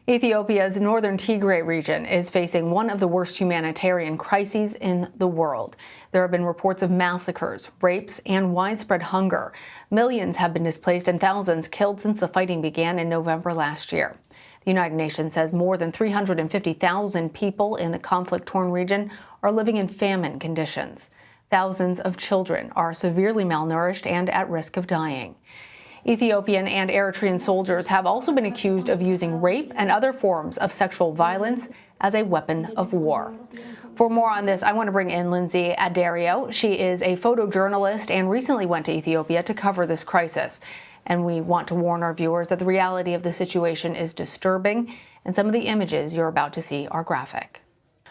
Ethiopia's northern Tigray region is facing one of the worst humanitarian crises in the world. There have been reports of massacres, rapes, and widespread hunger. Millions have been displaced and thousands killed since the fighting began in November last year. The United Nations says more than 350,000 people in the conflict-torn region are living in famine conditions. Thousands of children are severely malnourished and at risk of dying. Ethiopian and Eritrean soldiers have also been accused of using rape and other forms of sexual violence as a weapon of war. For more on this, I want to bring in Lynsey Addario. She is a photojournalist and recently went to Ethiopia to cover this crisis. And we want to warn our viewers that the reality of the situation is disturbing, and some of the images you're about to see are graphic.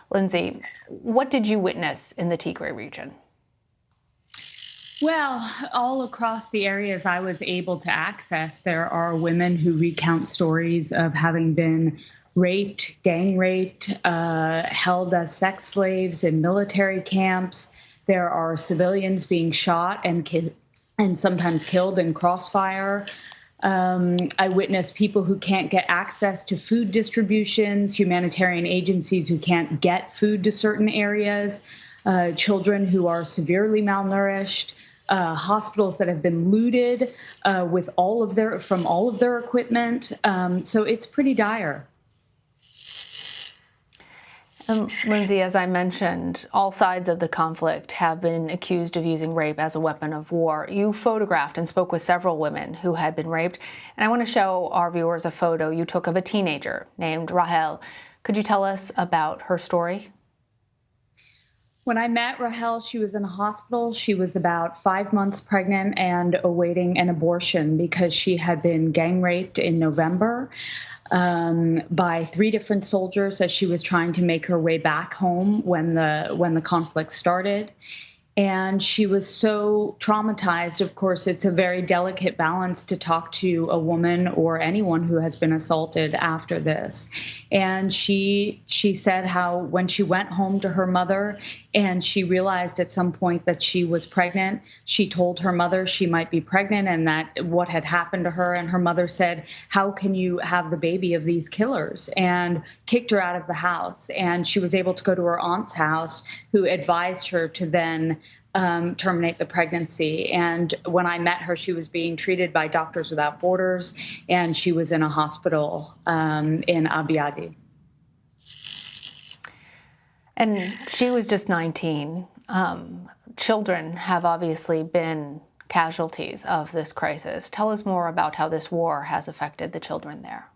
Lynsey, what did you witness in the Tigray region? Well, all across the areas I was able to access, there are women who recount stories of having been raped, gang raped, held as sex slaves in military camps. There are civilians being shot and sometimes killed in crossfire. I witnessed people who can't get access to food distributions, humanitarian agencies who can't get food to certain areas, children who are severely malnourished. Hospitals that have been looted with from all of their equipment. So it's pretty dire. Lynsey, as I mentioned, all sides of the conflict have been accused of using rape as a weapon of war. You photographed and spoke with several women who had been raped, and I want to show our viewers a photo you took of a teenager named Rahel. Could you tell us about her story? When I met Rahel, she was in a hospital. She was about 5 months pregnant and awaiting an abortion because she had been gang raped in November by 3 different soldiers as she was trying to make her way back home when the conflict started. And she was so traumatized. Of course, it's a very delicate balance to talk to a woman or anyone who has been assaulted after this. And she said how when she went home to her mother and she realized at some point that she was pregnant, she told her mother she might be pregnant and that what had happened to her. And her mother said, "How can you have the baby of these killers?" and kicked her out of the house. And she was able to go to her aunt's house, who advised her to then terminate the pregnancy. And when I met her, she was being treated by Doctors Without Borders, and she was in a hospital in Abiadi. And she was just 19. Children have obviously been casualties of this crisis. Tell us more about how this war has affected the children there.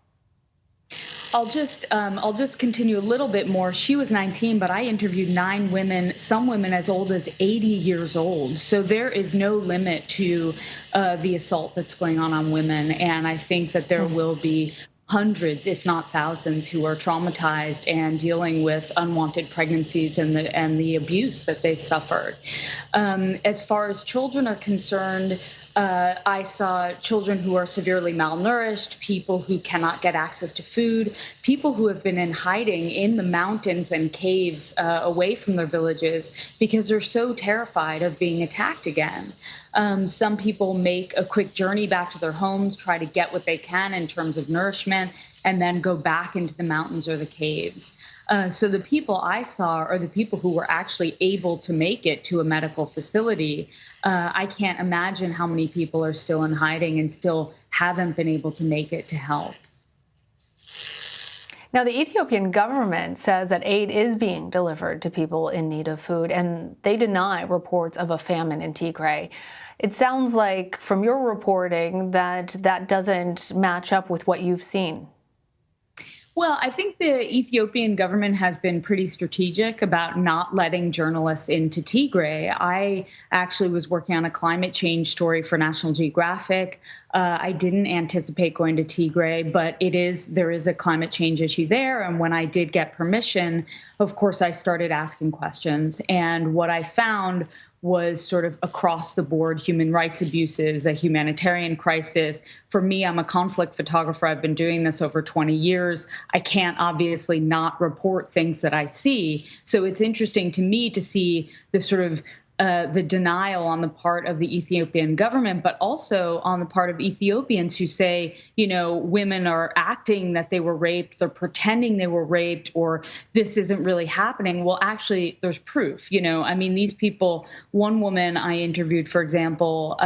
I'll just continue a little bit more. She was 19, but I interviewed 9 women, some women as old as 80 years old. So there is no limit to the assault that's going on women. And I think that there will be hundreds, if not thousands, who are traumatized and dealing with unwanted pregnancies and the abuse that they suffered. As far as children are concerned, I saw children who are severely malnourished, people who cannot get access to food, people who have been in hiding in the mountains and caves away from their villages because they're so terrified of being attacked again. Some people make a quick journey back to their homes, try to get what they can in terms of nourishment, and then go back into the mountains or the caves. So the people I saw are the people who were actually able to make it to a medical facility. I can't imagine how many people are still in hiding and still haven't been able to make it to help. Now, the Ethiopian government says that aid is being delivered to people in need of food, and they deny reports of a famine in Tigray. It sounds like, from your reporting, that doesn't match up with what you've seen. Well, I think the Ethiopian government has been pretty strategic about not letting journalists into Tigray. I actually was working on a climate change story for National Geographic. I didn't anticipate going to Tigray, but there is a climate change issue there. And when I did get permission, of course, I started asking questions. And what I found was sort of across the board human rights abuses, a humanitarian crisis. For me, I'm a conflict photographer. I've been doing this over 20 years. I can't obviously not report things that I see. So it's interesting to me to see the sort of the denial on the part of the Ethiopian government, but also on the part of Ethiopians who say, women are acting that they were raped, they're pretending they were raped, or this isn't really happening. Well, actually, there's proof. These people, one woman I interviewed, for example,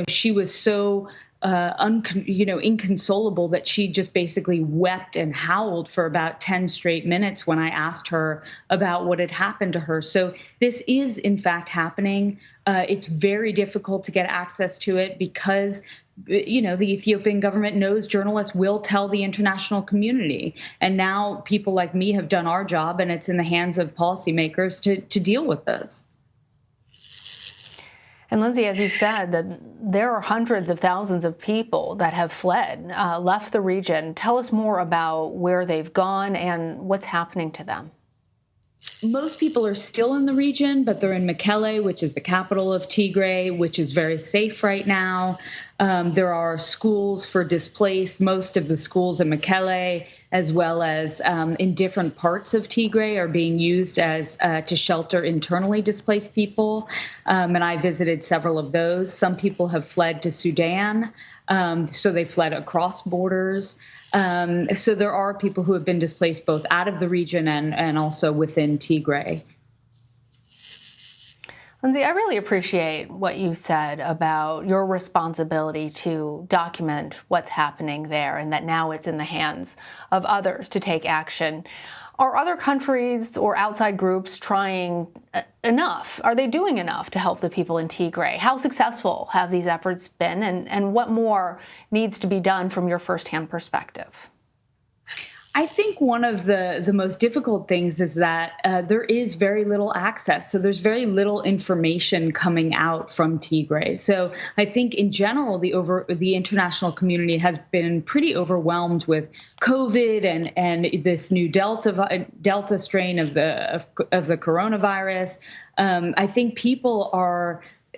she was so inconsolable that she just basically wept and howled for about 10 straight minutes when I asked her about what had happened to her. So this is, in fact, happening. It's very difficult to get access to it because the Ethiopian government knows journalists will tell the international community. And now people like me have done our job, and it's in the hands of policymakers to deal with this. And Lynsey, as you said, that there are hundreds of thousands of people that have fled, left the region. Tell us more about where they've gone and what's happening to them. Most people are still in the region, but they're in Mekelle, which is the capital of Tigray, which is very safe right now. There are schools for displaced, most of the schools in Mekelle, as well as in different parts of Tigray, are being used as to shelter internally displaced people. And I visited several of those. Some people have fled to Sudan, so they fled across borders. So there are people who have been displaced both out of the region and also within Tigray. Lynsey, I really appreciate what you said about your responsibility to document what's happening there and that now it's in the hands of others to take action. Are other countries or outside groups trying enough? Are they doing enough to help the people in Tigray? How successful have these efforts been, and what more needs to be done from your firsthand perspective? I think one of the most difficult things is that there is very little access. So there's very little information coming out from Tigray. So I think in general, the international community has been pretty overwhelmed with COVID and this new Delta strain of the coronavirus. I think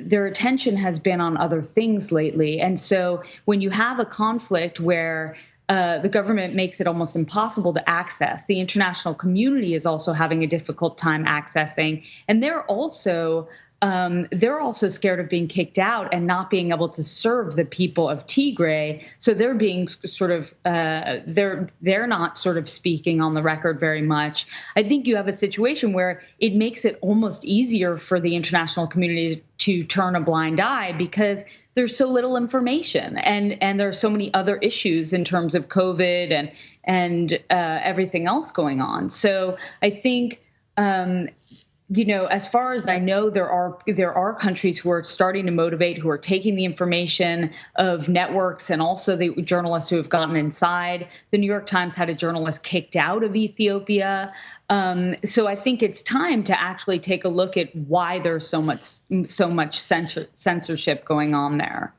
their attention has been on other things lately. And so when you have a conflict where the government makes it almost impossible to access, the international community is also having a difficult time accessing, and they're also scared of being kicked out and not being able to serve the people of Tigray. So they're being sort of they're not sort of speaking on the record very much. I think you have a situation where it makes it almost easier for the international community to turn a blind eye because there's so little information, and there are so many other issues in terms of COVID and everything else going on. So I think, as far as I know, there are countries who are starting to motivate, who are taking the information of networks and also the journalists who have gotten inside. The New York Times had a journalist kicked out of Ethiopia. So I think it's time to actually take a look at why there's so much censorship going on there.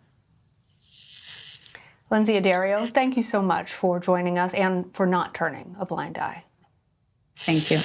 Lynsey Addario, thank you so much for joining us and for not turning a blind eye. Thank you.